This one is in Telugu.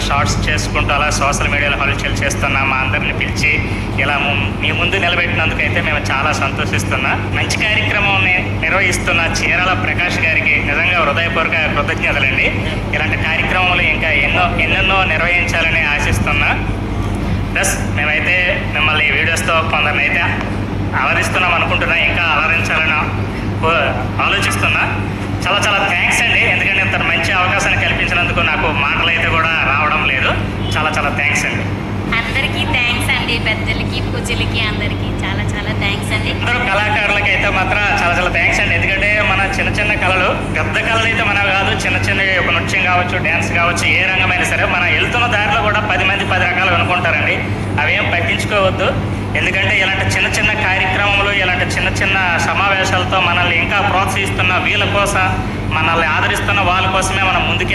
షార్ట్స్ చేసుకుంటూ అలా సోషల్ మీడియాలో హల్చల్ చేస్తున్నా మా అందరిని పిలిచి ఇలా మీ ముందు నిలబెట్టినందుకైతే మేము చాలా సంతోషిస్తున్నా. మంచి కార్యక్రమం నిర్వహిస్తున్న చీరాల ప్రకాష్ గారికి నిజంగా హృదయపూర్వక కృతజ్ఞతలండి. ఇలాంటి కార్యక్రమాలు ఇంకా ఎన్నెన్నో నిర్వహించాలని ఆశిస్తున్నా. ప్లస్ మేమైతే మిమ్మల్ని వీడియోస్తో కొందరిని అయితే అలరిస్తున్నాం అనుకుంటున్నా, ఇంకా అలరించాలని ఆలోచిస్తున్నా. చాలా చాలా థ్యాంక్స్ అండి, ఎందుకంటే ఇంత మంచి అవకాశాన్ని కల్పించినందుకు నాకు మాటలు అయితే కూడా రావడం లేదు. చాలా చాలా థ్యాంక్స్ అండి. అందరికీ థ్యాంక్స్ అండి, పెద్దలకి పూజలకి అందరికీ చాలా చాలా థ్యాంక్స్ అండి. అందరూ కళాకారులకి అయితే మాత్రం చాలా చాలా థ్యాంక్స్ అండి, ఎందుకంటే మన చిన్న చిన్న కళలు, పెద్ద కళలు అయితే మనవి కాదు, చిన్న చిన్న ఒక నృత్యం కావచ్చు, డ్యాన్స్ కావచ్చు, ఏ రంగమైనా సరే మనం వెళ్తున్న దారిలో కూడా 10 మంది 10 రకాలు అనుకుంటారండి. అవేం పట్టించుకోవద్దు, ఎందుకంటే ఇలాంటి చిన్న చిన్న కార్యక్రమాలు, ఇలాంటి చిన్న చిన్న సమావేశాలతో మనల్ని ఇంకా ప్రోత్సహిస్తున్న వీళ్ళ కోసం, మనల్ని ఆదరిస్తున్న వాళ్ళ కోసమే మనం ముందుకు